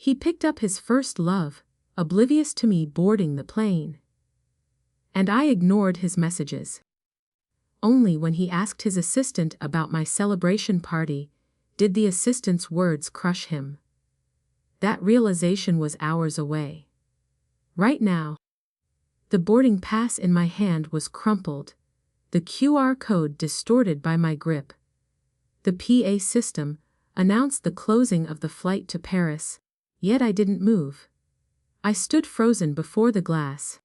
He picked up his first love, oblivious to me boarding the plane. And I ignored his messages. Only when he asked his assistant about my celebration party did the assistant's words crush him. That realization was hours away. Right now, the boarding pass in my hand was crumpled, the QR code distorted by my grip. The PA system announced the closing of the flight to Paris, yet I didn't move. I stood frozen before the glass,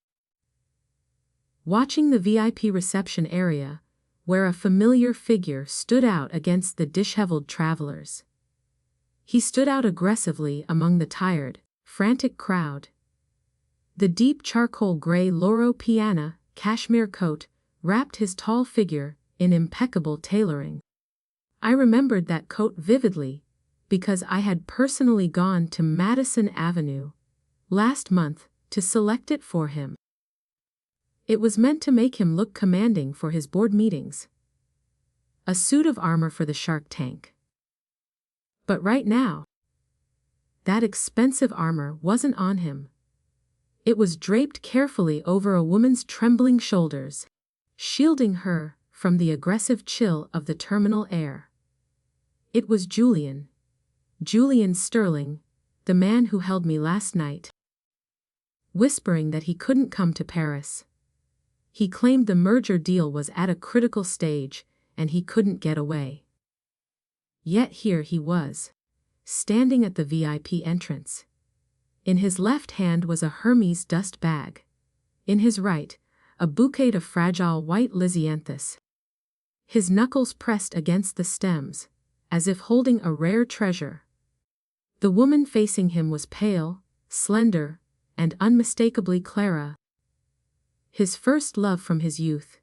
watching the VIP reception area, where a familiar figure stood out against the disheveled travelers. He stood out aggressively among the tired, frantic crowd. The deep charcoal gray Loro Piana cashmere coat wrapped his tall figure in impeccable tailoring. I remembered that coat vividly because I had personally gone to Madison Avenue last month to select it for him. It was meant to make him look commanding for his board meetings. A suit of armor for the Shark Tank. But right now, that expensive armor wasn't on him. It was draped carefully over a woman's trembling shoulders, shielding her from the aggressive chill of the terminal air. It was Julian. Julian Sterling, the man who held me last night, whispering that he couldn't come to Paris. He claimed the merger deal was at a critical stage, and he couldn't get away. Yet here he was, standing at the VIP entrance. In his left hand was a Hermes dust bag. In his right, a bouquet of fragile white lisianthus. His knuckles pressed against the stems, as if holding a rare treasure. The woman facing him was pale, slender, and unmistakably Clara, his first love from his youth.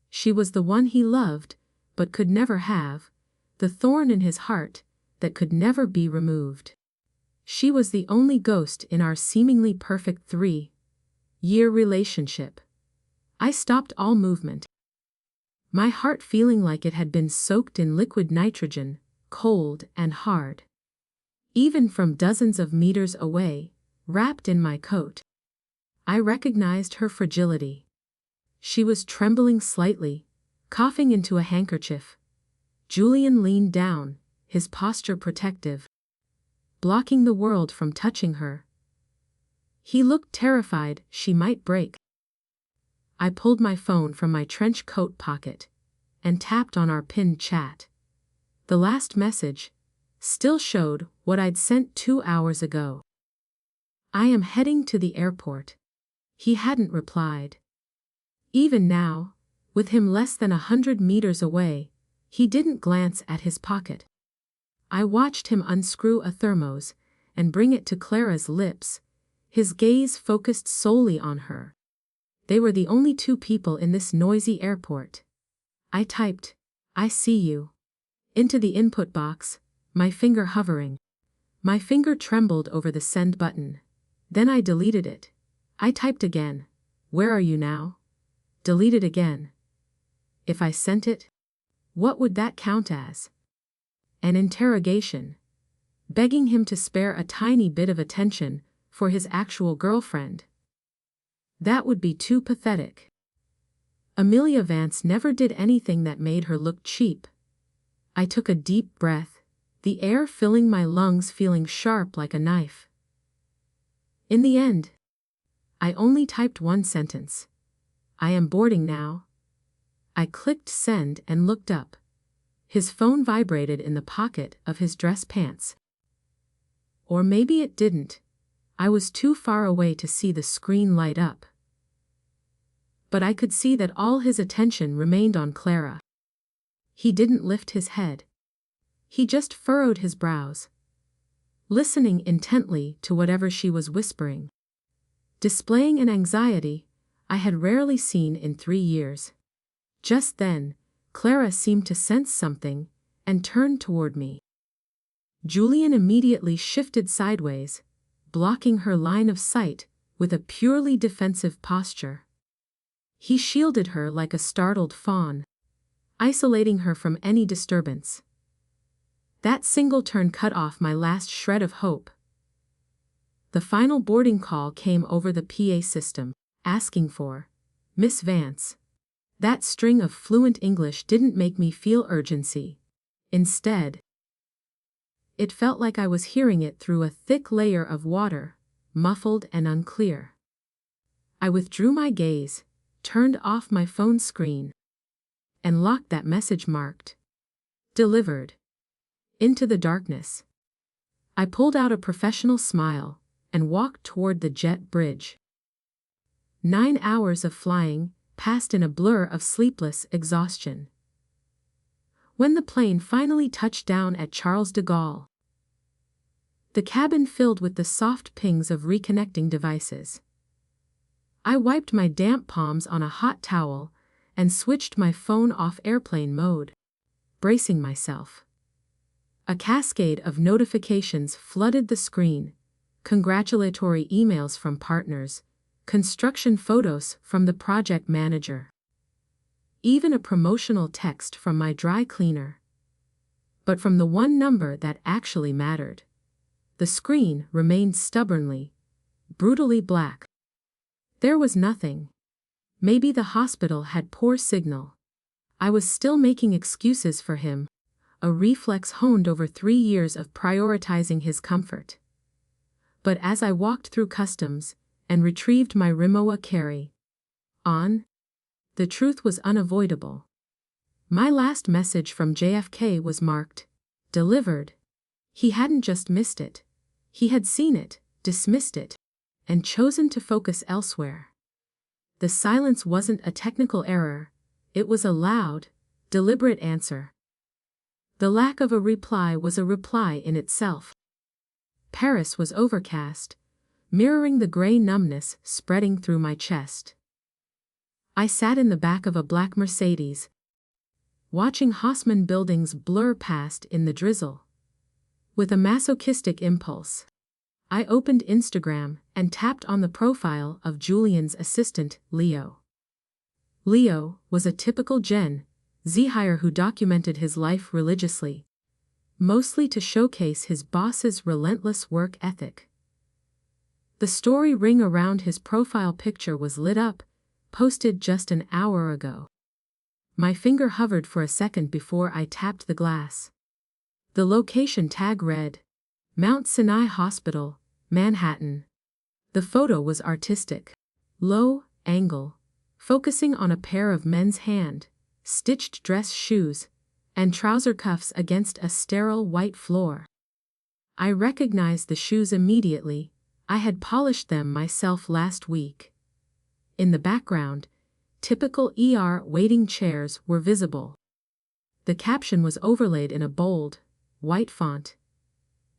She was the one he loved, but could never have, the thorn in his heart that could never be removed. She was the only ghost in our seemingly perfect 3-year relationship. I stopped all movement, my heart feeling like it had been soaked in liquid nitrogen, cold and hard. Even from dozens of meters away, wrapped in my coat, I recognized her fragility. She was trembling slightly, coughing into a handkerchief. Julian leaned down, his posture protective, blocking the world from touching her. He looked terrified she might break. I pulled my phone from my trench coat pocket and tapped on our pinned chat. The last message still showed what I'd sent 2 hours ago. I am heading to the airport. He hadn't replied. Even now, with him less than 100 meters away, he didn't glance at his pocket. I watched him unscrew a thermos and bring it to Clara's lips, his gaze focused solely on her. They were the only 2 people in this noisy airport. I typed, "I see you," into the input box, my finger hovering. My finger trembled over the send button. Then I deleted it. I typed again, "Where are you now?" Deleted again. If I sent it, what would that count as? An interrogation, begging him to spare a tiny bit of attention for his actual girlfriend. That would be too pathetic. Emilia Vance never did anything that made her look cheap. I took a deep breath, the air filling my lungs feeling sharp like a knife. In the end, I only typed one sentence. "I am boarding now." I clicked send and looked up. His phone vibrated in the pocket of his dress pants. Or maybe it didn't. I was too far away to see the screen light up. But I could see that all his attention remained on Clara. He didn't lift his head. He just furrowed his brows, listening intently to whatever she was whispering, displaying an anxiety I had rarely seen in 3 years. Just then, Clara seemed to sense something and turned toward me. Julian immediately shifted sideways, blocking her line of sight with a purely defensive posture. He shielded her like a startled fawn, isolating her from any disturbance. That single turn cut off my last shred of hope. The final boarding call came over the PA system, asking for Miss Vance. That string of fluent English didn't make me feel urgency. Instead, it felt like I was hearing it through a thick layer of water, muffled and unclear. I withdrew my gaze, turned off my phone screen, and locked that message marked delivered into the darkness. I pulled out a professional smile and walked toward the jet bridge. 9 hours of flying passed in a blur of sleepless exhaustion. When the plane finally touched down at Charles de Gaulle, the cabin filled with the soft pings of reconnecting devices. I wiped my damp palms on a hot towel and switched my phone off airplane mode, bracing myself. A cascade of notifications flooded the screen: congratulatory emails from partners, construction photos from the project manager, even a promotional text from my dry cleaner. But from the one number that actually mattered, the screen remained stubbornly, brutally black. There was nothing. Maybe the hospital had poor signal. I was still making excuses for him, a reflex honed over 3 years of prioritizing his comfort. But as I walked through customs and retrieved my Rimowa carry-on, the truth was unavoidable. My last message from JFK was marked delivered. He hadn't just missed it. He had seen it, dismissed it, and chosen to focus elsewhere. The silence wasn't a technical error, it was a loud, deliberate answer. The lack of a reply was a reply in itself. Paris was overcast, mirroring the gray numbness spreading through my chest. I sat in the back of a black Mercedes, watching Haussmann buildings blur past in the drizzle. With a masochistic impulse, I opened Instagram and tapped on the profile of Julian's assistant, Leo. Leo was a typical Gen Z hire who documented his life religiously, mostly to showcase his boss's relentless work ethic. The story ring around his profile picture was lit up, posted just an hour ago. My finger hovered for a second before I tapped the glass. The location tag read, Mount Sinai Hospital, Manhattan. The photo was artistic. Low angle, focusing on a pair of men's hand-stitched dress shoes and trouser cuffs against a sterile white floor. I recognized the shoes immediately. I had polished them myself last week. In the background, typical ER waiting chairs were visible. The caption was overlaid in a bold, white font.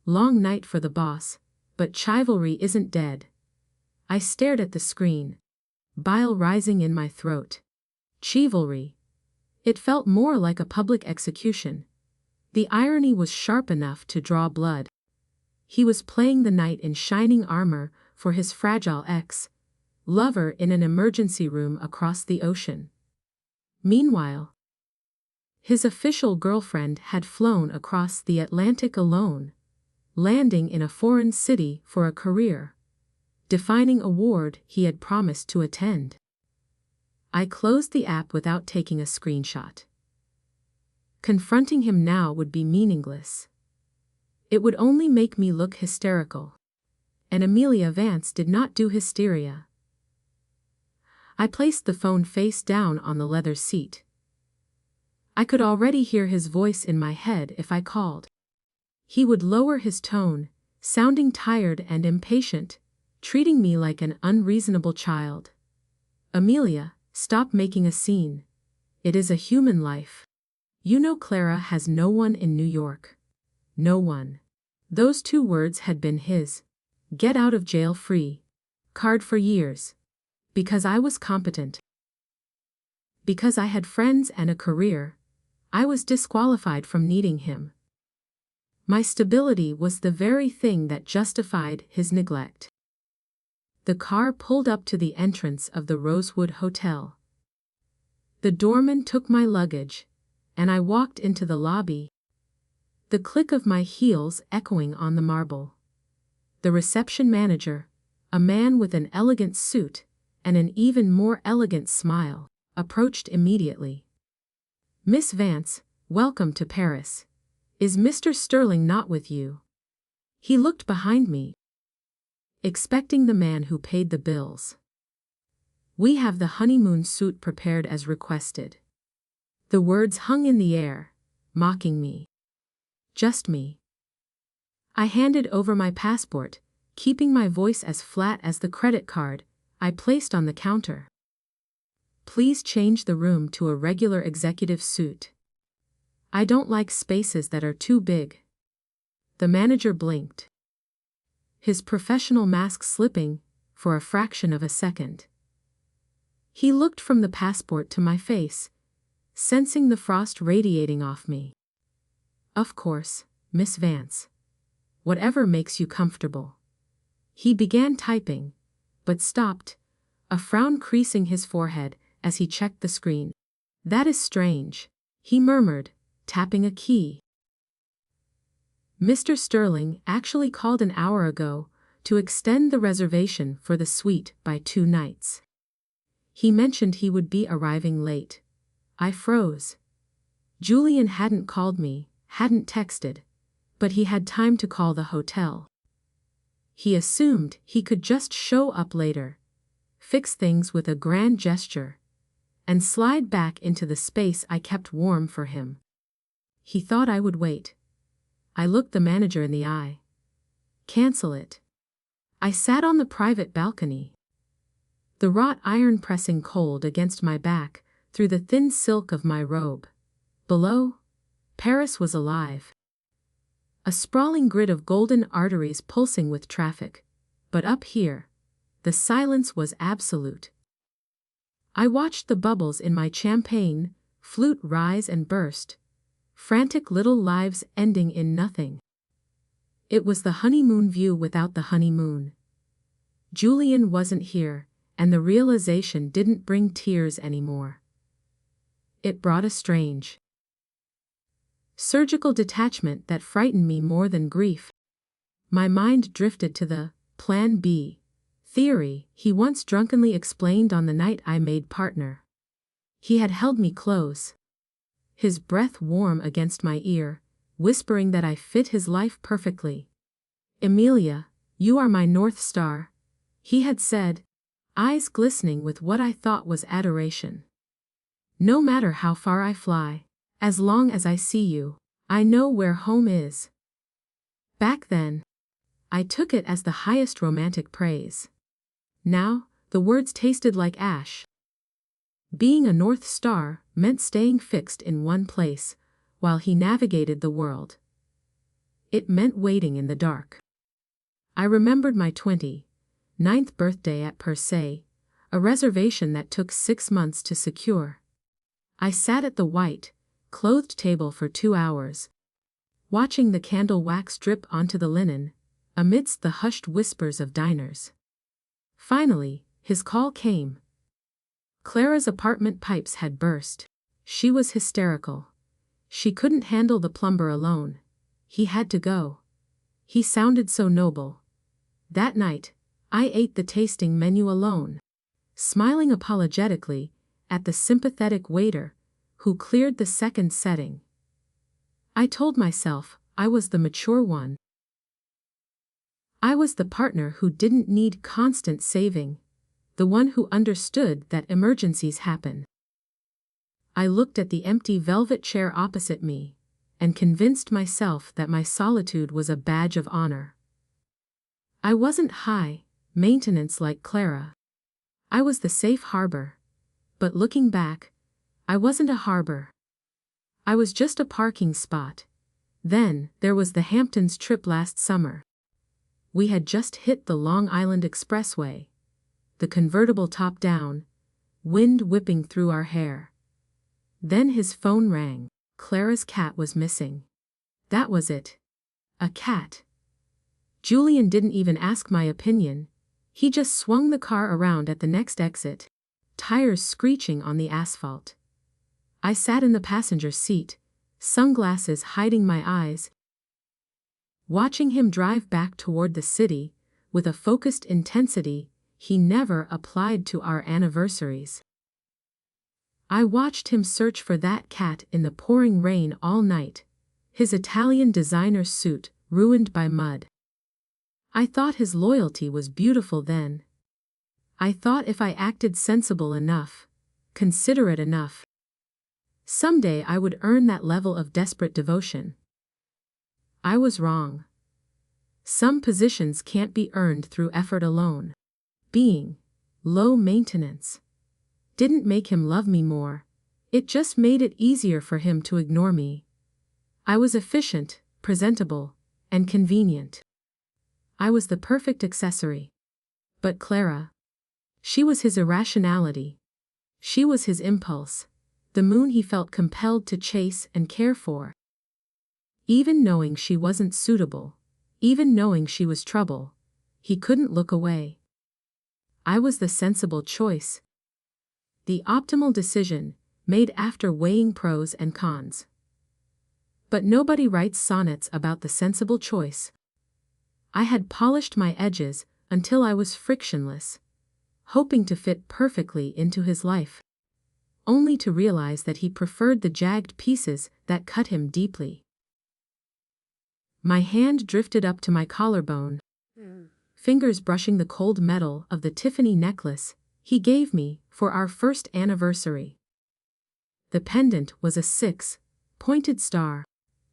Long night for the boss, but chivalry isn't dead. I stared at the screen, bile rising in my throat. Chivalry. It felt more like a public execution. The irony was sharp enough to draw blood. He was playing the knight in shining armor for his fragile ex-lover in an emergency room across the ocean. Meanwhile, his official girlfriend had flown across the Atlantic alone, landing in a foreign city for a career-defining award he had promised to attend. I closed the app without taking a screenshot. Confronting him now would be meaningless. It would only make me look hysterical. And Emilia Vance did not do hysteria. I placed the phone face down on the leather seat. I could already hear his voice in my head if I called. He would lower his tone, sounding tired and impatient, treating me like an unreasonable child. Emilia, stop making a scene. It is a human life. You know Clara has no one in New York. No one. Those 2 words had been his get out of jail free card for years. Because I was competent. Because I had friends and a career, I was disqualified from needing him. My stability was the very thing that justified his neglect. The car pulled up to the entrance of the Rosewood Hotel. The doorman took my luggage, and I walked into the lobby, the click of my heels echoing on the marble. The reception manager, a man with an elegant suit and an even more elegant smile, approached immediately. "Miss Vance, welcome to Paris. Is Mr. Sterling not with you?" He looked behind me, expecting the man who paid the bills. "We have the honeymoon suite prepared as requested." The words hung in the air, mocking me. Just me. I handed over my passport, keeping my voice as flat as the credit card I placed on the counter. "Please change the room to a regular executive suite. I don't like spaces that are too big." The manager blinked, his professional mask slipping for a fraction of a second. He looked from the passport to my face, sensing the frost radiating off me. "Of course, Miss Vance. Whatever makes you comfortable." He began typing, but stopped, a frown creasing his forehead as he checked the screen. "That is strange," he murmured, tapping a key. "Mr. Sterling actually called an hour ago to extend the reservation for the suite by 2 nights. He mentioned he would be arriving late." I froze. Julian hadn't called me, hadn't texted, but he had time to call the hotel. He assumed he could just show up later, fix things with a grand gesture, and slide back into the space I kept warm for him. He thought I would wait. I looked the manager in the eye. "Cancel it." I sat on the private balcony, the wrought iron pressing cold against my back through the thin silk of my robe. Below, Paris was alive. A sprawling grid of golden arteries pulsing with traffic, but up here, the silence was absolute. I watched the bubbles in my champagne flute rise and burst, frantic little lives ending in nothing. It was the honeymoon view without the honeymoon. Julian wasn't here, and the realization didn't bring tears anymore. It brought a strange, surgical detachment that frightened me more than grief. My mind drifted to the Plan B theory he once drunkenly explained on the night I made partner. He had held me close, his breath warm against my ear, whispering that I fit his life perfectly. "Emilia, you are my North Star," he had said, eyes glistening with what I thought was adoration. "No matter how far I fly, as long as I see you, I know where home is." Back then, I took it as the highest romantic praise. Now, the words tasted like ash. Being a North Star meant staying fixed in one place while he navigated the world. It meant waiting in the dark. I remembered my 29th birthday at Perse, a reservation that took 6 months to secure. I sat at the white, clothed table for 2 hours, watching the candle wax drip onto the linen, amidst the hushed whispers of diners. Finally, his call came. Clara's apartment pipes had burst. She was hysterical. She couldn't handle the plumber alone. He had to go. He sounded so noble. That night, I ate the tasting menu alone, smiling apologetically at the sympathetic waiter who cleared the second setting. I told myself I was the mature one. I was the partner who didn't need constant saving, the one who understood that emergencies happen. I looked at the empty velvet chair opposite me and convinced myself that my solitude was a badge of honor. I wasn't high maintenance like Clara. I was the safe harbor. But looking back, I wasn't a harbor. I was just a parking spot. Then, there was the Hamptons trip last summer. We had just hit the Long Island Expressway, the convertible top down, wind whipping through our hair. Then his phone rang. Clara's cat was missing. That was it. A cat. Julian didn't even ask my opinion. He just swung the car around at the next exit, tires screeching on the asphalt. I sat in the passenger seat, sunglasses hiding my eyes. watching him drive back toward the city, with a focused intensity he never applied to our anniversaries. I watched him search for that cat in the pouring rain all night, his Italian designer suit ruined by mud. I thought his loyalty was beautiful then. I thought if I acted sensible enough, considerate enough, someday I would earn that level of desperate devotion. I was wrong. Some positions can't be earned through effort alone. Being low maintenance didn't make him love me more, it just made it easier for him to ignore me. I was efficient, presentable, and convenient. I was the perfect accessory. But Clara, she was his irrationality. She was his impulse, the moon he felt compelled to chase and care for. Even knowing she wasn't suitable, even knowing she was trouble, he couldn't look away. I was the sensible choice. The optimal decision, made after weighing pros and cons. But nobody writes sonnets about the sensible choice. I had polished my edges until I was frictionless, hoping to fit perfectly into his life, only to realize that he preferred the jagged pieces that cut him deeply. My hand drifted up to my collarbone, fingers brushing the cold metal of the Tiffany necklace he gave me for our first anniversary. The pendant was a 6-pointed star,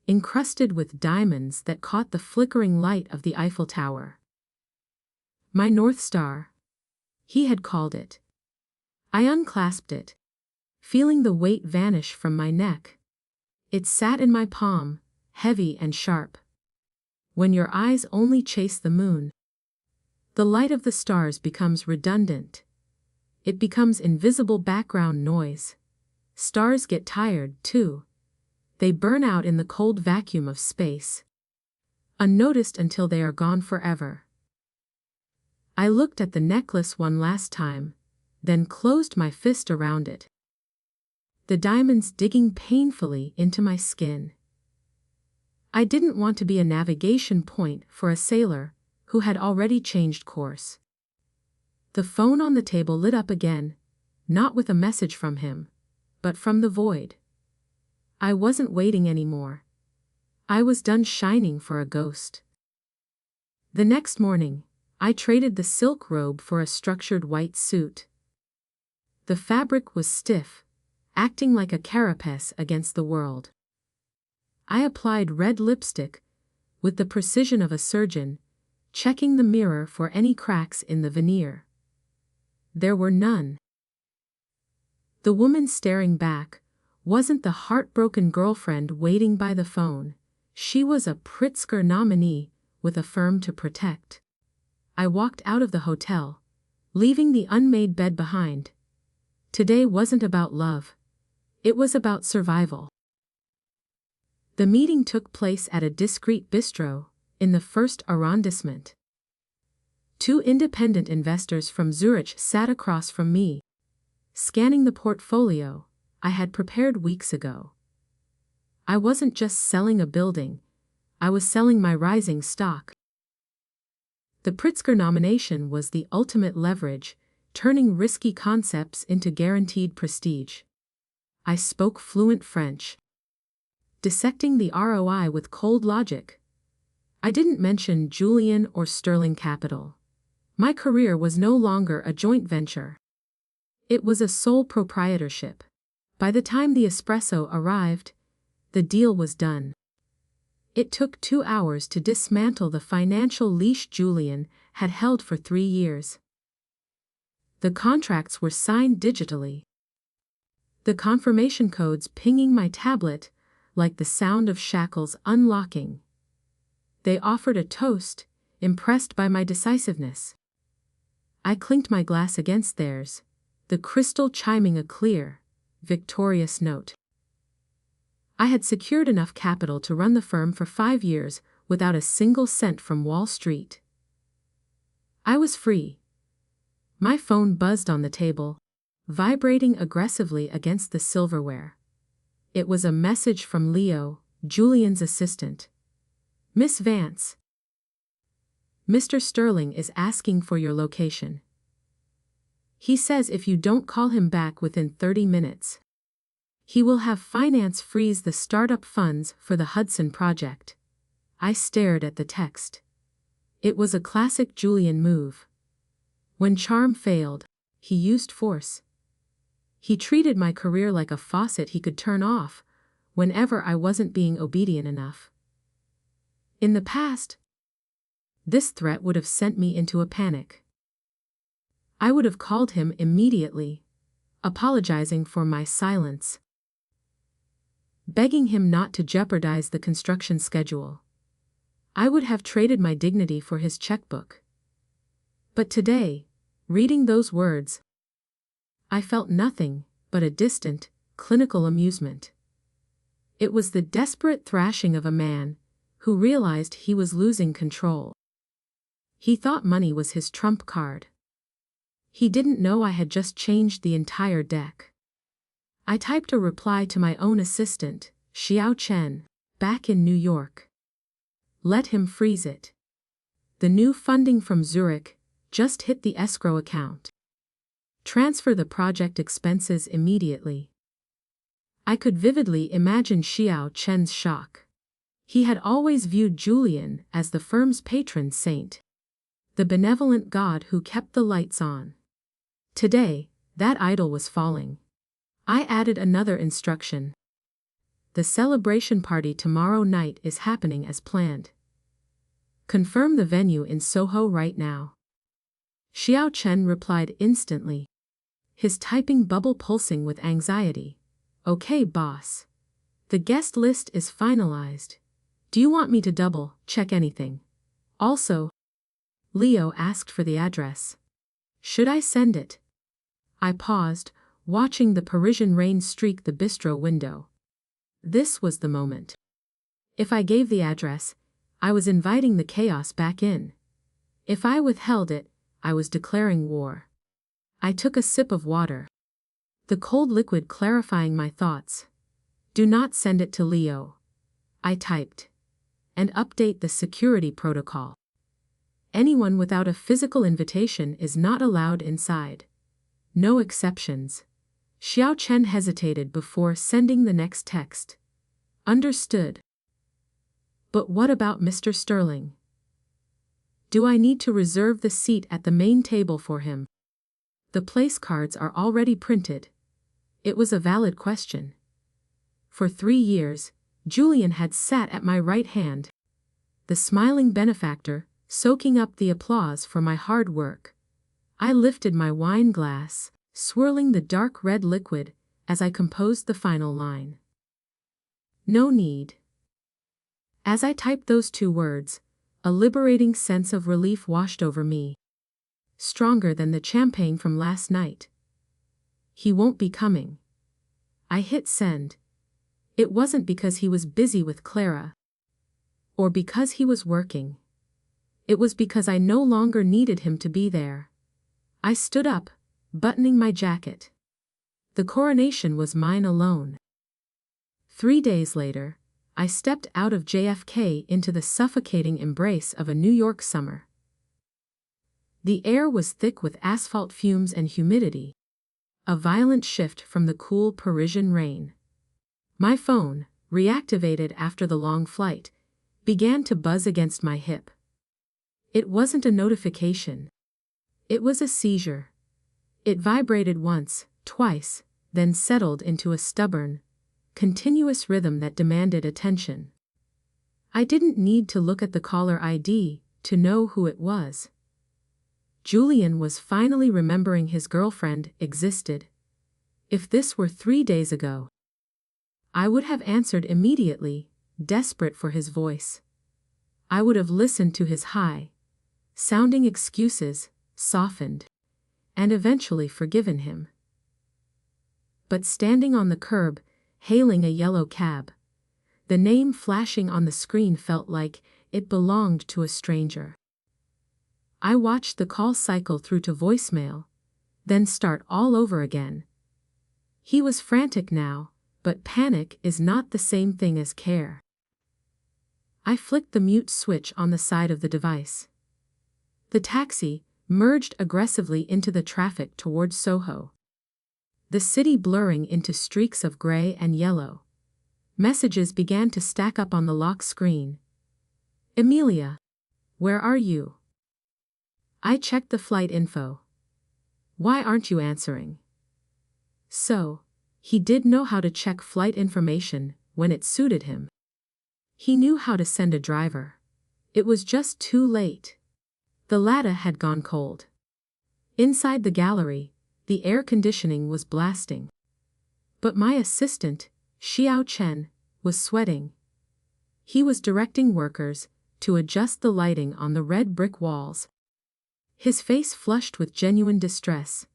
encrusted with diamonds that caught the flickering light of the Eiffel Tower. My North Star, he had called it. I unclasped it, feeling the weight vanish from my neck. It sat in my palm, heavy and sharp. When your eyes only chase the moon, the light of the stars becomes redundant. It becomes invisible background noise. Stars get tired, too. They burn out in the cold vacuum of space, unnoticed until they are gone forever. I looked at the necklace one last time, then closed my fist around it, the diamonds digging painfully into my skin. I didn't want to be a navigation point for a sailor who had already changed course. The phone on the table lit up again, not with a message from him, but from the void. I wasn't waiting anymore. I was done shining for a ghost. The next morning, I traded the silk robe for a structured white suit. The fabric was stiff, acting like a carapace against the world. I applied red lipstick, with the precision of a surgeon, checking the mirror for any cracks in the veneer. There were none. The woman staring back wasn't the heartbroken girlfriend waiting by the phone. She was a Pritzker nominee with a firm to protect. I walked out of the hotel, leaving the unmade bed behind. Today wasn't about love. It was about survival. The meeting took place at a discreet bistro in the first arrondissement. 2 independent investors from Zurich sat across from me, scanning the portfolio I had prepared weeks ago. I wasn't just selling a building, I was selling my rising stock. The Pritzker nomination was the ultimate leverage, turning risky concepts into guaranteed prestige. I spoke fluent French, dissecting the ROI with cold logic. I didn't mention Julian or Sterling Capital. My career was no longer a joint venture. It was a sole proprietorship. By the time the espresso arrived, the deal was done. It took 2 hours to dismantle the financial leash Julian had held for 3 years. The contracts were signed digitally, the confirmation codes pinging my tablet like the sound of shackles unlocking. They offered a toast, impressed by my decisiveness. I clinked my glass against theirs, the crystal chiming a clear, victorious note. I had secured enough capital to run the firm for 5 years without a single cent from Wall Street. I was free. My phone buzzed on the table, vibrating aggressively against the silverware. It was a message from Leo, Julian's assistant. Miss Vance. Mr. Sterling is asking for your location. He says if you don't call him back within 30 minutes, he will have finance freeze the startup funds for the Hudson project. I stared at the text. It was a classic Julian move. When charm failed, he used force. He treated my career like a faucet he could turn off whenever I wasn't being obedient enough. In the past, this threat would have sent me into a panic. I would have called him immediately, apologizing for my silence, begging him not to jeopardize the construction schedule. I would have traded my dignity for his checkbook. But today, reading those words, I felt nothing but a distant, clinical amusement. It was the desperate thrashing of a man who realized he was losing control. He thought money was his trump card. He didn't know I had just changed the entire deck. I typed a reply to my own assistant, Xiao Chen, back in New York. Let him freeze it. The new funding from Zurich just hit the escrow account. Transfer the project expenses immediately. I could vividly imagine Xiao Chen's shock. He had always viewed Julian as the firm's patron saint, the benevolent god who kept the lights on. Today, that idol was falling. I added another instruction. The celebration party tomorrow night is happening as planned. Confirm the venue in Soho right now. Xiao Chen replied instantly, his typing bubble pulsing with anxiety. Okay, boss. The guest list is finalized. Do you want me to double-check anything? Also, Leo asked for the address. Should I send it? I paused, watching the Parisian rain streak the bistro window. This was the moment. If I gave the address, I was inviting the chaos back in. If I withheld it, I was declaring war. I took a sip of water, the cold liquid clarifying my thoughts. Do not send it to Leo, I typed. And update the security protocol. Anyone without a physical invitation is not allowed inside. No exceptions. Xiao Chen hesitated before sending the next text. Understood. But what about Mr. Sterling? Do I need to reserve the seat at the main table for him? The place cards are already printed. It was a valid question. For 3 years, Julian had sat at my right hand, the smiling benefactor, soaking up the applause for my hard work. I lifted my wine glass, swirling the dark red liquid as I composed the final line. No need. As I typed those 2 words, a liberating sense of relief washed over me. Stronger than the champagne from last night. He won't be coming. I hit send. It wasn't because he was busy with Clara, or because he was working. It was because I no longer needed him to be there. I stood up, buttoning my jacket. The coronation was mine alone. 3 days later, I stepped out of JFK into the suffocating embrace of a New York summer. The air was thick with asphalt fumes and humidity, a violent shift from the cool Parisian rain. My phone, reactivated after the long flight, began to buzz against my hip. It wasn't a notification. It was a seizure. It vibrated once, twice, then settled into a stubborn, continuous rhythm that demanded attention. I didn't need to look at the caller ID to know who it was. Julian was finally remembering his girlfriend existed. If this were 3 days ago, I would have answered immediately, desperate for his voice. I would have listened to his high-sounding excuses, softened, and eventually forgiven him. But standing on the curb, hailing a yellow cab, the name flashing on the screen felt like it belonged to a stranger. I watched the call cycle through to voicemail, then start all over again. He was frantic now, but panic is not the same thing as care. I flicked the mute switch on the side of the device. The taxi merged aggressively into the traffic towards Soho, the city blurring into streaks of gray and yellow. Messages began to stack up on the lock screen. Emilia, where are you? I checked the flight info. Why aren't you answering? So, he did know how to check flight information when it suited him. He knew how to send a driver. It was just too late. The latte had gone cold. Inside the gallery, the air conditioning was blasting. But my assistant, Xiao Chen, was sweating. He was directing workers to adjust the lighting on the red brick walls. His face flushed with genuine distress.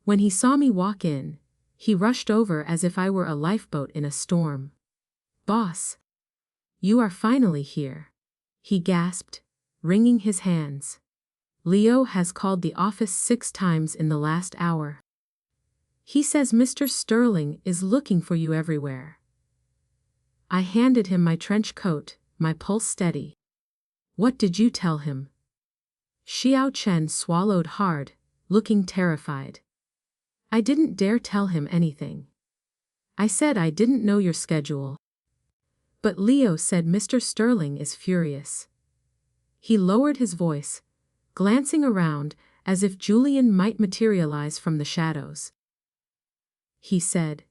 When he saw me walk in, he rushed over as if I were a lifeboat in a storm. "Boss, you are finally here," he gasped, wringing his hands. "Leo has called the office 6 times in the last hour. He says Mr. Sterling is looking for you everywhere." I handed him my trench coat, my pulse steady. "What did you tell him?" Xiao Chen swallowed hard, looking terrified. "I didn't dare tell him anything. I said I didn't know your schedule. But Leo said Mr. Sterling is furious." He lowered his voice, glancing around as if Julian might materialize from the shadows. He said,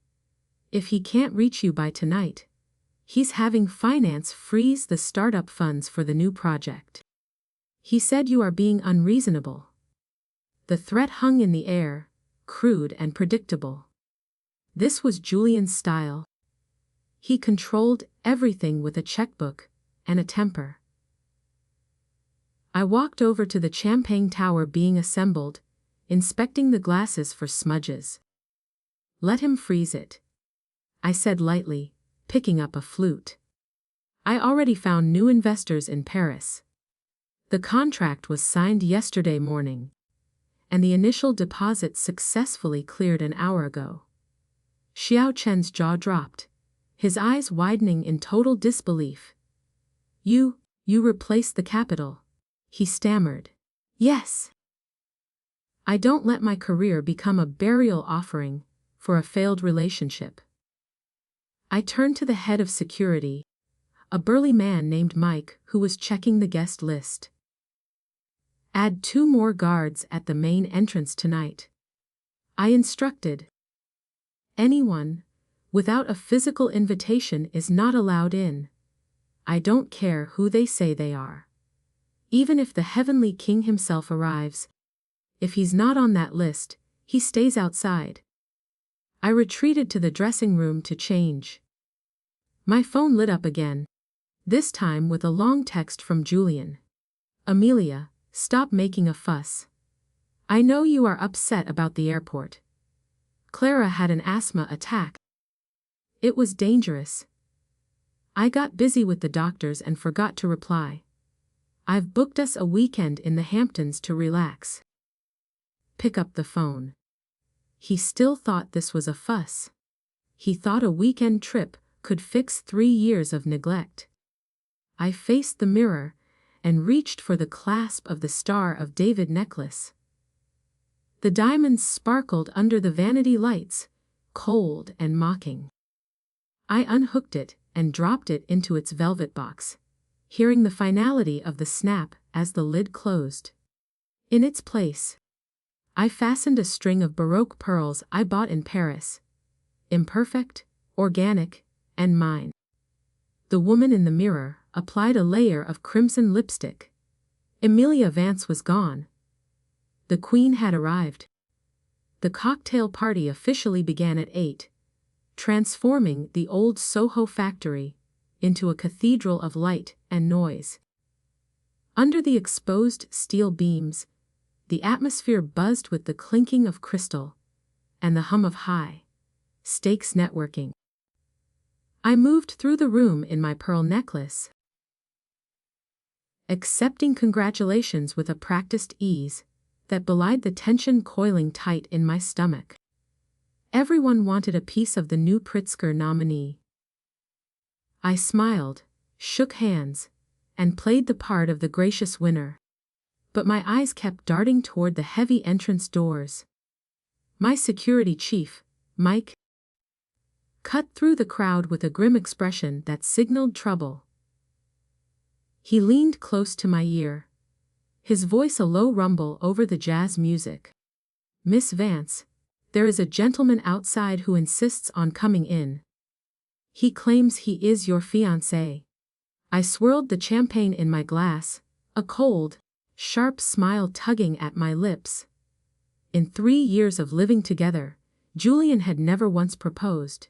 "If he can't reach you by tonight, he's having finance freeze the startup funds for the new project. He said you are being unreasonable." The threat hung in the air, crude and predictable. This was Julian's style. He controlled everything with a checkbook and a temper. I walked over to the champagne tower being assembled, inspecting the glasses for smudges. "Let him freeze it," I said lightly, picking up a flute. I already found new investors in Paris. The contract was signed yesterday morning, and the initial deposit successfully cleared an hour ago. Xiao Chen's jaw dropped, his eyes widening in total disbelief. You replaced the capital," he stammered. "Yes. I don't let my career become a burial offering for a failed relationship." I turned to the head of security, a burly man named Mike who was checking the guest list. "Add 2 more guards at the main entrance tonight," I instructed. "Anyone without a physical invitation is not allowed in. I don't care who they say they are. Even if the heavenly king himself arrives, if he's not on that list, he stays outside." I retreated to the dressing room to change. My phone lit up again, this time with a long text from Julian. "Emilia, stop making a fuss. I know you are upset about the airport. Clara had an asthma attack. It was dangerous. I got busy with the doctors and forgot to reply. I've booked us a weekend in the Hamptons to relax." Pick up the phone. He still thought this was a fuss. He thought a weekend trip could fix 3 years of neglect. I faced the mirror and reached for the clasp of the Star of David necklace. The diamonds sparkled under the vanity lights, cold and mocking. I unhooked it and dropped it into its velvet box, hearing the finality of the snap as the lid closed. In its place, I fastened a string of Baroque pearls I bought in Paris. Imperfect, organic, and mine. The woman in the mirror applied a layer of crimson lipstick. Emilia Vance was gone. The queen had arrived. The cocktail party officially began at 8, transforming the old Soho factory into a cathedral of light and noise. Under the exposed steel beams, the atmosphere buzzed with the clinking of crystal and the hum of high-stakes networking. I moved through the room in my pearl necklace, accepting congratulations with a practiced ease that belied the tension coiling tight in my stomach. Everyone wanted a piece of the new Pritzker nominee. I smiled, shook hands, and played the part of the gracious winner. But my eyes kept darting toward the heavy entrance doors. My security chief, Mike, cut through the crowd with a grim expression that signaled trouble. He leaned close to my ear, his voice a low rumble over the jazz music. "Miss Vance, there is a gentleman outside who insists on coming in. He claims he is your fiancé." I swirled the champagne in my glass, a cold, sharp smile tugging at my lips. In 3 years of living together, Julian had never once proposed.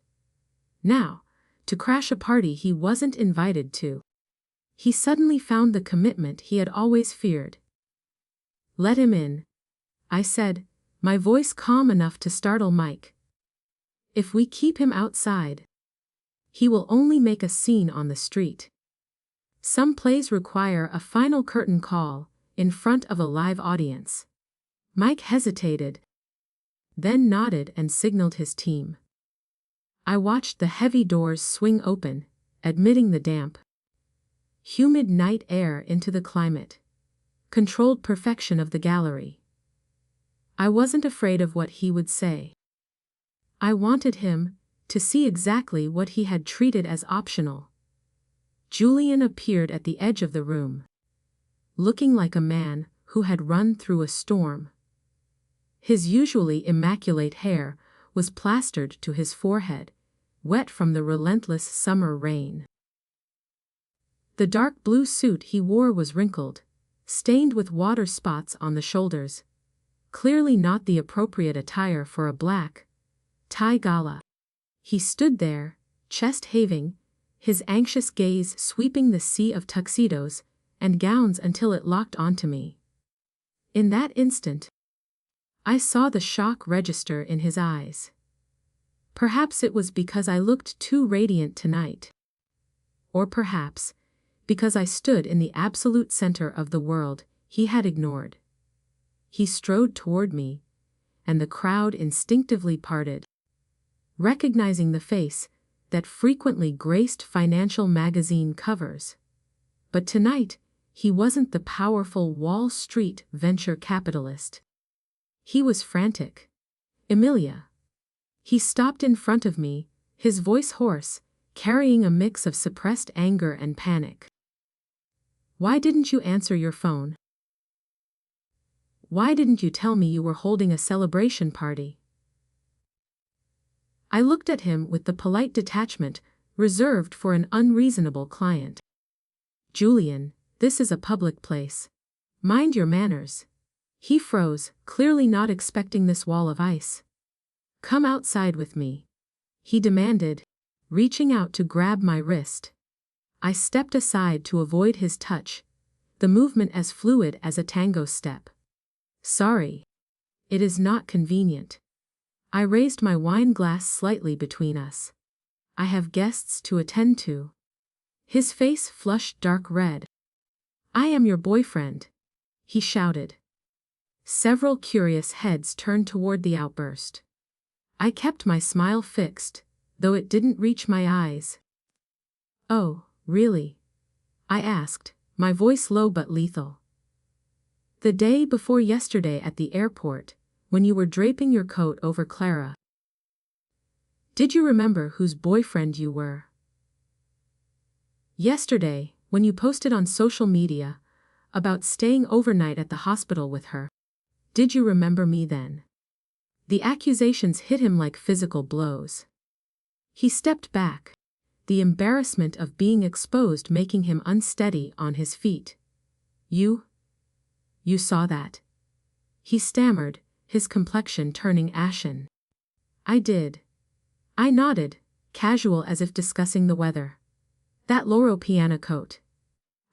Now, to crash a party he wasn't invited to. He suddenly found the commitment he had always feared. "Let him in," I said, my voice calm enough to startle Mike. "If we keep him outside, he will only make a scene on the street. Some plays require a final curtain call, in front of a live audience." Mike hesitated, then nodded and signaled his team. I watched the heavy doors swing open, admitting the damp, humid night air into the climate, controlled perfection of the gallery. I wasn't afraid of what he would say. I wanted him to see exactly what he had treated as optional. Julian appeared at the edge of the room, looking like a man who had run through a storm. His usually immaculate hair was plastered to his forehead, wet from the relentless summer rain. The dark blue suit he wore was wrinkled, stained with water spots on the shoulders, clearly not the appropriate attire for a black tie gala. He stood there, chest heaving, his anxious gaze sweeping the sea of tuxedos and gowns until it locked onto me. In that instant, I saw the shock register in his eyes. Perhaps it was because I looked too radiant tonight. Or perhaps because I stood in the absolute center of the world he had ignored. He strode toward me, and the crowd instinctively parted, recognizing the face that frequently graced financial magazine covers. But tonight, he wasn't the powerful Wall Street venture capitalist. He was frantic. "Emilia." He stopped in front of me, his voice hoarse, carrying a mix of suppressed anger and panic. "Why didn't you answer your phone? Why didn't you tell me you were holding a celebration party?" I looked at him with the polite detachment reserved for an unreasonable client. "Julian, this is a public place. Mind your manners." He froze, clearly not expecting this wall of ice. "Come outside with me," he demanded, reaching out to grab my wrist. I stepped aside to avoid his touch, the movement as fluid as a tango step. "Sorry. It is not convenient." I raised my wine glass slightly between us. "I have guests to attend to." His face flushed dark red. "I am your boyfriend," he shouted. Several curious heads turned toward the outburst. I kept my smile fixed, though it didn't reach my eyes. "Oh, really?" I asked, my voice low but lethal. "The day before yesterday at the airport, when you were draping your coat over Clara. Did you remember whose boyfriend you were? Yesterday, when you posted on social media about staying overnight at the hospital with her. Did you remember me then?" The accusations hit him like physical blows. He stepped back, the embarrassment of being exposed making him unsteady on his feet. You saw that?" he stammered, his complexion turning ashen. "I did." I nodded, casual as if discussing the weather. "That Loro Piana coat.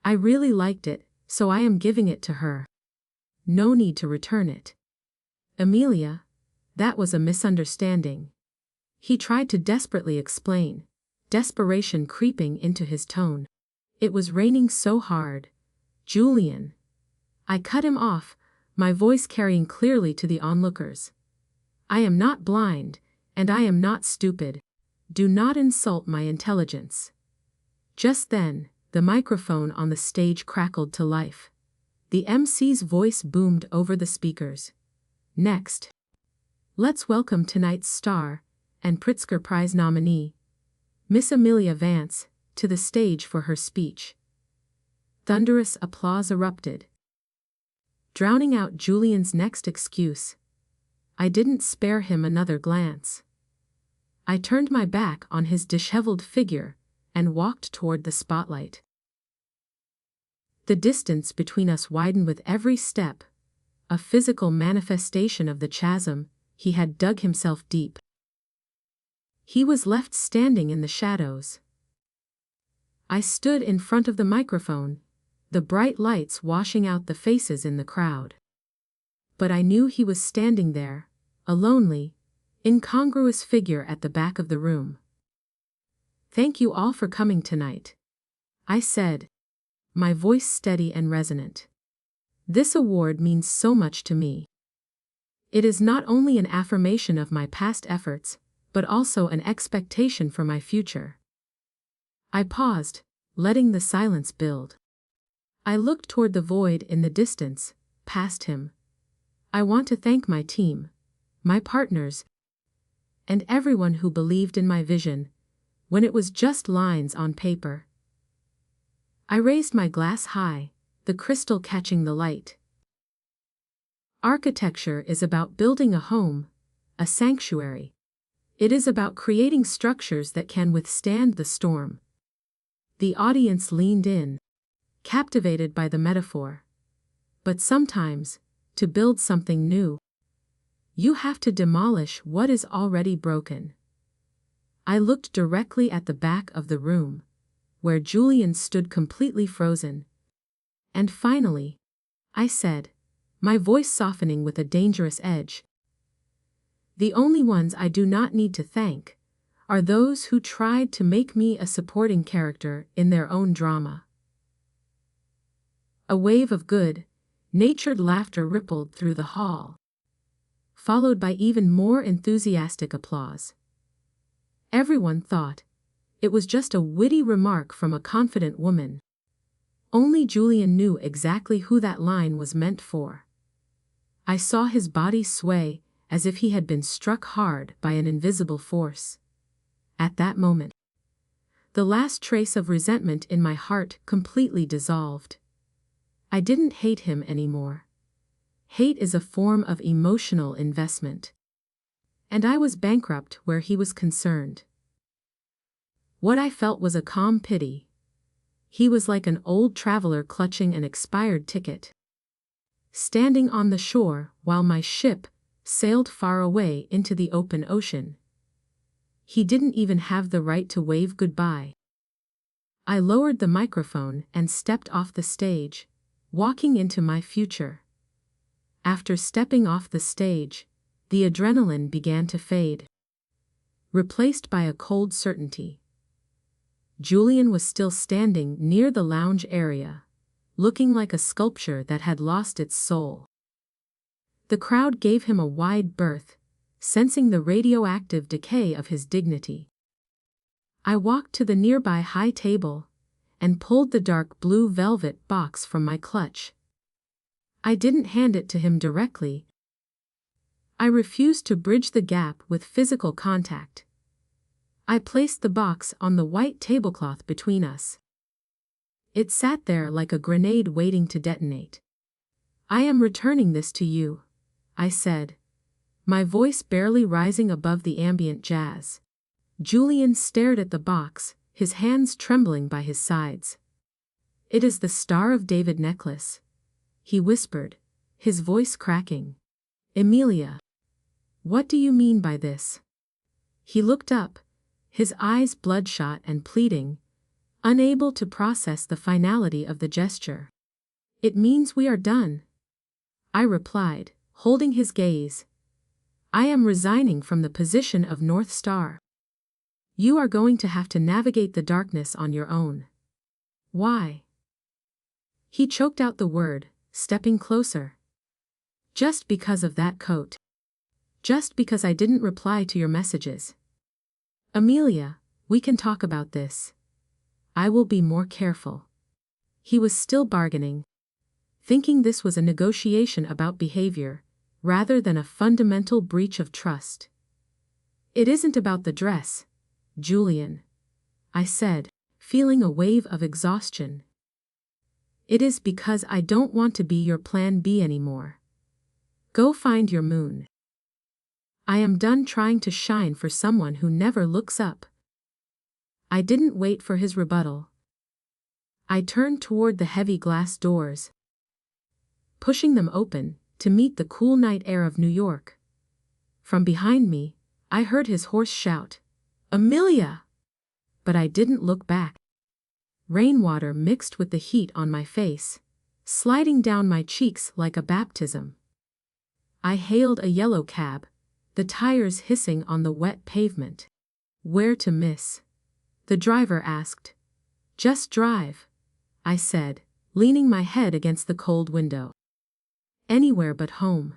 I really liked it, so I am giving it to her. No need to return it." "Emilia, that was a misunderstanding." He tried to desperately explain, desperation creeping into his tone. "It was raining so hard. Julian." I cut him off, my voice carrying clearly to the onlookers. "I am not blind, and I am not stupid. Do not insult my intelligence." Just then, The microphone on the stage crackled to life. The MC's voice boomed over the speakers. Next, let's welcome tonight's star and Pritzker Prize nominee, Miss Emilia Vance, to the stage for her speech. Thunderous applause erupted, drowning out Julian's next excuse. I didn't spare him another glance. I turned my back on his disheveled figure and walked toward the spotlight. The distance between us widened with every step, a physical manifestation of the chasm he had dug himself deep. He was left standing in the shadows. I stood in front of the microphone, the bright lights washing out the faces in the crowd. But I knew he was standing there, a lonely, incongruous figure at the back of the room. "Thank you all for coming tonight," I said, my voice steady and resonant. "This award means so much to me. It is not only an affirmation of my past efforts, but also an expectation for my future." I paused, letting the silence build. I looked toward the void in the distance, past him. "I want to thank my team, my partners, and everyone who believed in my vision, when it was just lines on paper." I raised my glass high, the crystal catching the light. Architecture is about building a home, a sanctuary. It is about creating structures that can withstand the storm. The audience leaned in, captivated by the metaphor. But sometimes, to build something new, you have to demolish what is already broken. I looked directly at the back of the room, where Julian stood completely frozen. "And finally," I said, my voice softening with a dangerous edge, "the only ones I do not need to thank are those who tried to make me a supporting character in their own drama." A wave of good-natured laughter rippled through the hall, followed by even more enthusiastic applause. Everyone thought it was just a witty remark from a confident woman. Only Julian knew exactly who that line was meant for. I saw his body sway as if he had been struck hard by an invisible force. At that moment, the last trace of resentment in my heart completely dissolved. I didn't hate him anymore. Hate is a form of emotional investment. And I was bankrupt where he was concerned. What I felt was a calm pity. He was like an old traveler clutching an expired ticket, standing on the shore while my ship sailed far away into the open ocean. He didn't even have the right to wave goodbye. I lowered the microphone and stepped off the stage, walking into my future. After stepping off the stage, the adrenaline began to fade, replaced by a cold certainty. Julian was still standing near the lounge area, looking like a sculpture that had lost its soul. The crowd gave him a wide berth, sensing the radioactive decay of his dignity. I walked to the nearby high table and pulled the dark blue velvet box from my clutch. I didn't hand it to him directly. I refused to bridge the gap with physical contact. I placed the box on the white tablecloth between us. It sat there like a grenade waiting to detonate. "I am returning this to you," I said, my voice barely rising above the ambient jazz. Julian stared at the box, his hands trembling by his sides. "It is the Star of David necklace," he whispered, his voice cracking. "Emilia, what do you mean by this?" He looked up, his eyes bloodshot and pleading, unable to process the finality of the gesture. "It means we are done," I replied, holding his gaze. "I am resigning from the position of North Star. You are going to have to navigate the darkness on your own." "Why?" He choked out the word, stepping closer. "Just because of that coat. Just because I didn't reply to your messages. Emilia, we can talk about this." I will be more careful. He was still bargaining, thinking this was a negotiation about behavior, rather than a fundamental breach of trust. It isn't about the dress, Julian, I said, feeling a wave of exhaustion. It is because I don't want to be your plan B anymore. Go find your moon. I am done trying to shine for someone who never looks up. I didn't wait for his rebuttal. I turned toward the heavy glass doors, pushing them open to meet the cool night air of New York. From behind me, I heard his hoarse shout, "Emilia!" But I didn't look back. Rainwater mixed with the heat on my face, sliding down my cheeks like a baptism. I hailed a yellow cab, the tires hissing on the wet pavement. "Where to, miss?" the driver asked. "Just drive," I said, leaning my head against the cold window. "Anywhere but home."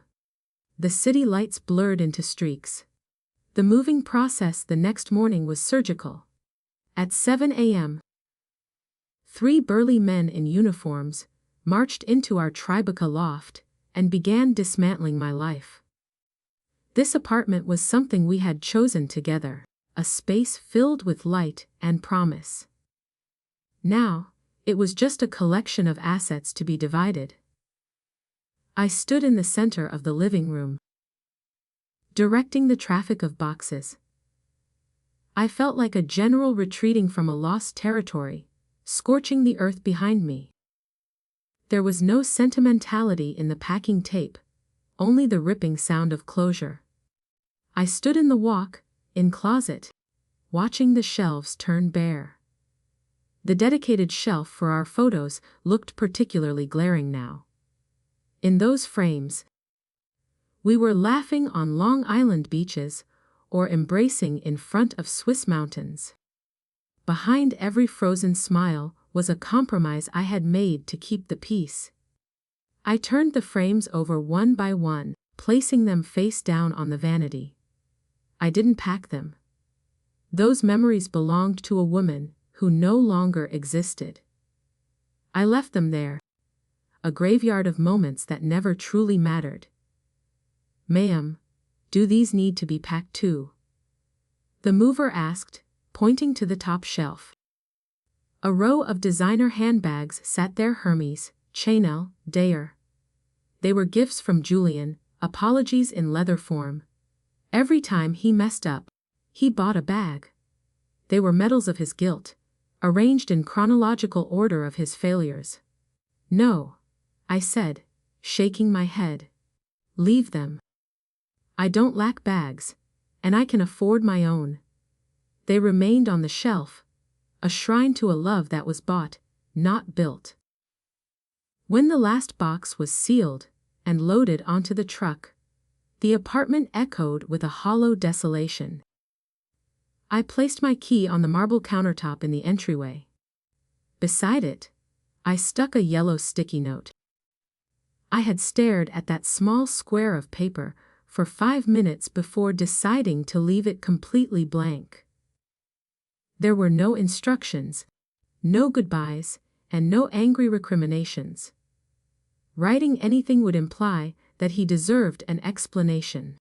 The city lights blurred into streaks. The moving process the next morning was surgical. At 7 a.m., 3 burly men in uniforms marched into our Tribeca loft and began dismantling my life. This apartment was something we had chosen together, a space filled with light and promise. Now, it was just a collection of assets to be divided. I stood in the center of the living room, directing the traffic of boxes. I felt like a general retreating from a lost territory, scorching the earth behind me. There was no sentimentality in the packing tape, only the ripping sound of closure. I stood in the walk-in closet, watching the shelves turn bare. The dedicated shelf for our photos looked particularly glaring now. In those frames, we were laughing on Long Island beaches or embracing in front of Swiss mountains. Behind every frozen smile was a compromise I had made to keep the peace. I turned the frames over one by one, placing them face down on the vanity. I didn't pack them. Those memories belonged to a woman who no longer existed. I left them there, a graveyard of moments that never truly mattered. "Ma'am, do these need to be packed too?" the mover asked, pointing to the top shelf. A row of designer handbags sat there, Hermes, Chanel, Dayer. They were gifts from Julian, apologies in leather form. Every time he messed up, he bought a bag. They were medals of his guilt, arranged in chronological order of his failures. "No," I said, shaking my head. "Leave them. I don't lack bags, and I can afford my own." They remained on the shelf, a shrine to a love that was bought, not built. When the last box was sealed and loaded onto the truck, the apartment echoed with a hollow desolation. I placed my key on the marble countertop in the entryway. Beside it, I stuck a yellow sticky note. I had stared at that small square of paper for 5 minutes before deciding to leave it completely blank. There were no instructions, no goodbyes, and no angry recriminations. Writing anything would imply that he deserved an explanation.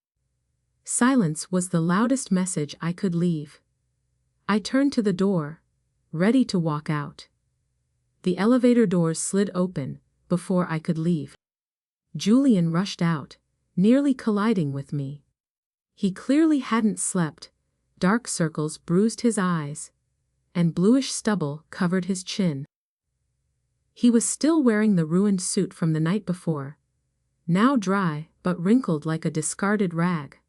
Silence was the loudest message I could leave. I turned to the door, ready to walk out. The elevator doors slid open before I could leave. Julian rushed out, nearly colliding with me. He clearly hadn't slept. Dark circles bruised his eyes, and bluish stubble covered his chin. He was still wearing the ruined suit from the night before, now dry but wrinkled like a discarded rag.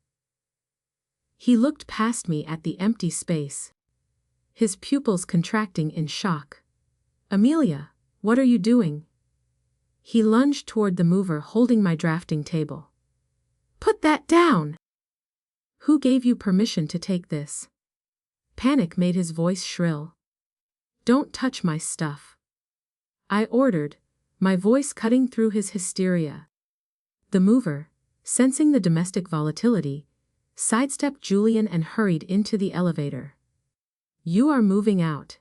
He looked past me at the empty space, his pupils contracting in shock. "Emilia, what are you doing?" He lunged toward the mover holding my drafting table. "Put that down! Who gave you permission to take this?" Panic made his voice shrill. "Don't touch my stuff," I ordered, my voice cutting through his hysteria. The mover, sensing the domestic volatility, sidestepped Julian and hurried into the elevator. "You are moving out."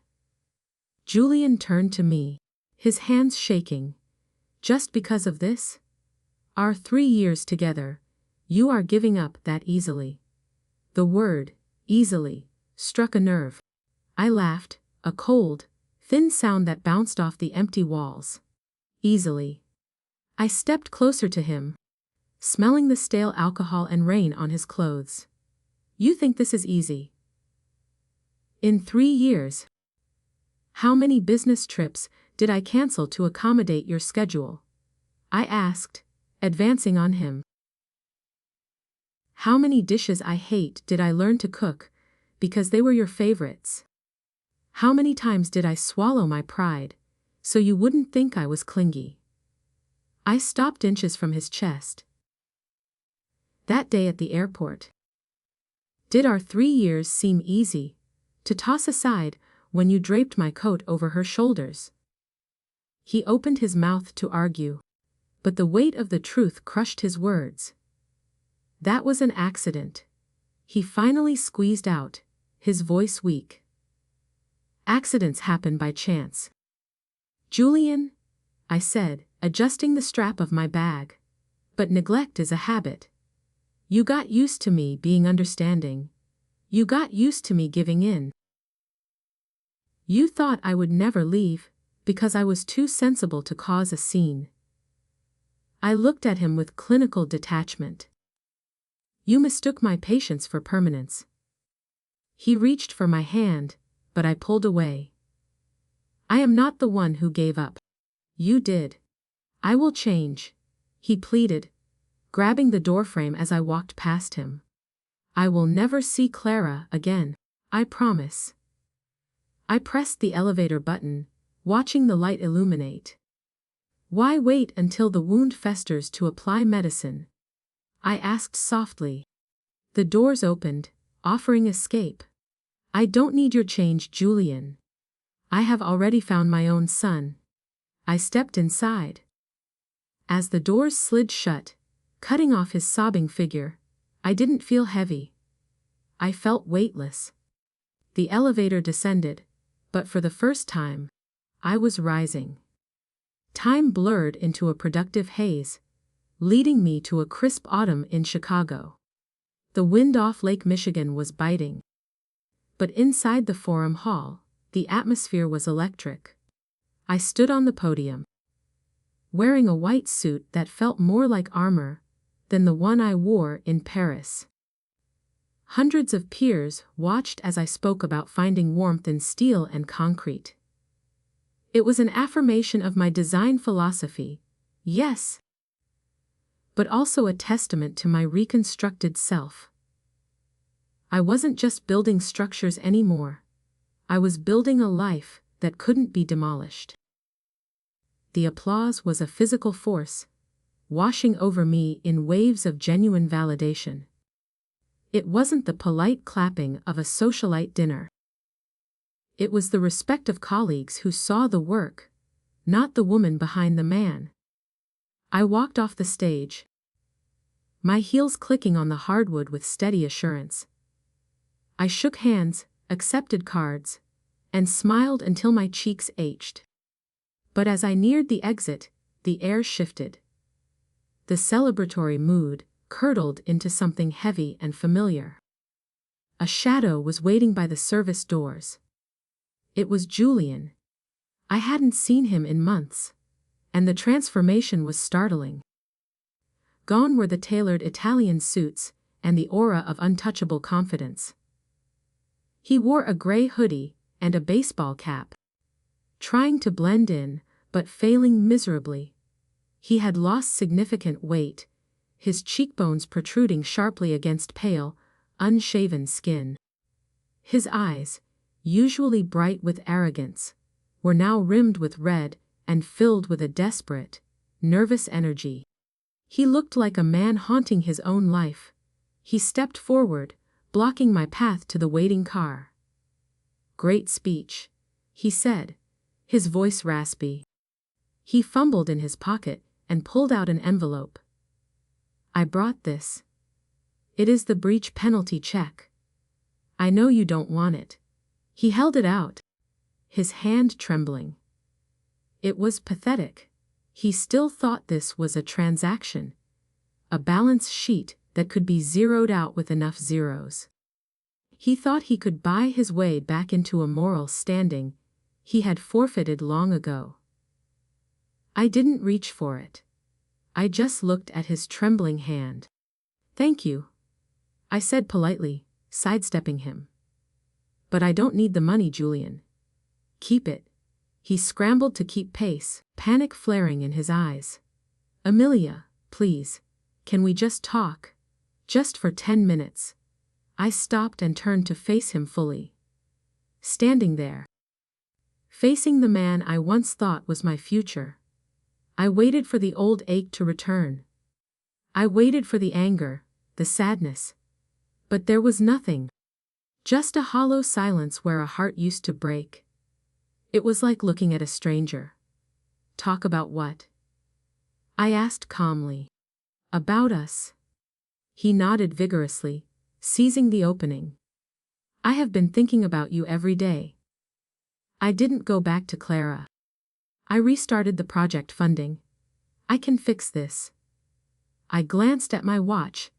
Julian turned to me, his hands shaking. Just because of this? Our 3 years together, you are giving up that easily. The word, easily, struck a nerve. I laughed, a cold, thin sound that bounced off the empty walls. Easily. I stepped closer to him, smelling the stale alcohol and rain on his clothes. You think this is easy? In 3 years. How many business trips did I cancel to accommodate your schedule? I asked, advancing on him. How many dishes I hate did I learn to cook because they were your favorites? How many times did I swallow my pride so you wouldn't think I was clingy? I stopped inches from his chest. That day at the airport. Did our 3 years seem easy to toss aside when you draped my coat over her shoulders? He opened his mouth to argue, but the weight of the truth crushed his words. That was an accident. He finally squeezed out, his voice weak. Accidents happen by chance. Julian, I said, adjusting the strap of my bag. But neglect is a habit. You got used to me being understanding. You got used to me giving in. You thought I would never leave, because I was too sensible to cause a scene. I looked at him with clinical detachment. You mistook my patience for permanence. He reached for my hand, but I pulled away. I am not the one who gave up. You did. I will change, he pleaded, grabbing the doorframe as I walked past him. I will never see Clara again, I promise. I pressed the elevator button, watching the light illuminate. Why wait until the wound festers to apply medicine? I asked softly. The doors opened, offering escape. I don't need your change, Julian. I have already found my own son. I stepped inside. As the doors slid shut, cutting off his sobbing figure, I didn't feel heavy. I felt weightless. The elevator descended, but for the first time, I was rising. Time blurred into a productive haze, leading me to a crisp autumn in Chicago. The wind off Lake Michigan was biting. But inside the Forum Hall, the atmosphere was electric. I stood on the podium, wearing a white suit that felt more like armor than the one I wore in Paris. Hundreds of peers watched as I spoke about finding warmth in steel and concrete. It was an affirmation of my design philosophy, yes, but also a testament to my reconstructed self. I wasn't just building structures anymore. I was building a life that couldn't be demolished. The applause was a physical force, washing over me in waves of genuine validation. It wasn't the polite clapping of a socialite dinner. It was the respect of colleagues who saw the work, not the woman behind the man. I walked off the stage, my heels clicking on the hardwood with steady assurance. I shook hands, accepted cards, and smiled until my cheeks ached. But as I neared the exit, the air shifted. The celebratory mood curdled into something heavy and familiar. A shadow was waiting by the service doors. It was Julian. I hadn't seen him in months, and the transformation was startling. Gone were the tailored Italian suits and the aura of untouchable confidence. He wore a gray hoodie and a baseball cap, trying to blend in, but failing miserably. He had lost significant weight, his cheekbones protruding sharply against pale, unshaven skin. His eyes, usually bright with arrogance, were now rimmed with red and filled with a desperate, nervous energy. He looked like a man haunting his own life. He stepped forward, blocking my path to the waiting car. Great speech, he said, his voice raspy. He fumbled in his pocket and pulled out an envelope. I brought this. It is the breach penalty check. I know you don't want it. He held it out, his hand trembling. It was pathetic. He still thought this was a transaction, a balance sheet that could be zeroed out with enough zeros. He thought he could buy his way back into a moral standing he had forfeited long ago. I didn't reach for it. I just looked at his trembling hand. "Thank you," I said politely, sidestepping him. "But I don't need the money, Julian." "Keep it." He scrambled to keep pace, panic flaring in his eyes. "Emilia, please, can we just talk? Just for 10 minutes. I stopped and turned to face him fully. Standing there, facing the man I once thought was my future. I waited for the old ache to return. I waited for the anger, the sadness. But there was nothing. Just a hollow silence where a heart used to break. It was like looking at a stranger. "Talk about what?" I asked calmly. "About us." He nodded vigorously, seizing the opening. "I have been thinking about you every day. I didn't go back to Clara. I restarted the project funding. I can fix this." I glanced at my watch,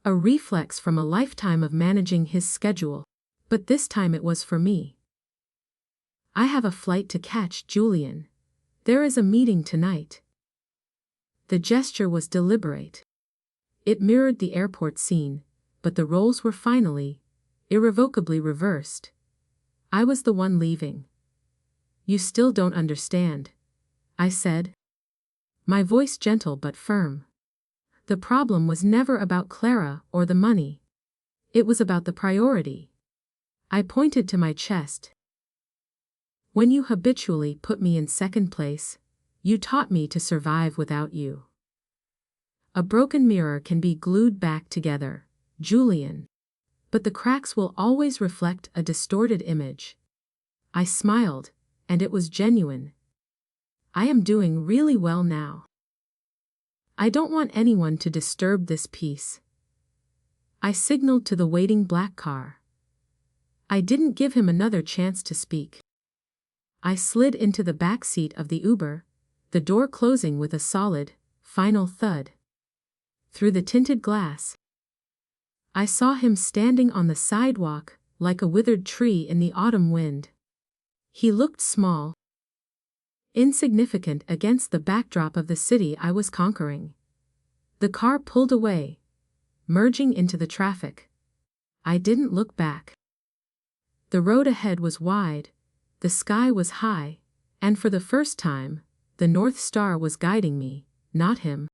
a reflex from a lifetime of managing his schedule, but this time it was for me. "I have a flight to catch, Julian. There is a meeting tonight." The gesture was deliberate. It mirrored the airport scene, but the roles were finally, irrevocably reversed. I was the one leaving. "You still don't understand," I said, my voice gentle but firm. The problem was never about Clara or the money. It was about the priority. I pointed to my chest. "When you habitually put me in second place, you taught me to survive without you. A broken mirror can be glued back together, Julian. But the cracks will always reflect a distorted image." I smiled, and it was genuine. "I am doing really well now. I don't want anyone to disturb this peace." I signaled to the waiting black car. I didn't give him another chance to speak. I slid into the back seat of the Uber, the door closing with a solid, final thud. Through the tinted glass, I saw him standing on the sidewalk, like a withered tree in the autumn wind. He looked small, insignificant against the backdrop of the city I was conquering. The car pulled away, merging into the traffic. I didn't look back. The road ahead was wide, the sky was high, and for the first time, the North Star was guiding me, not him.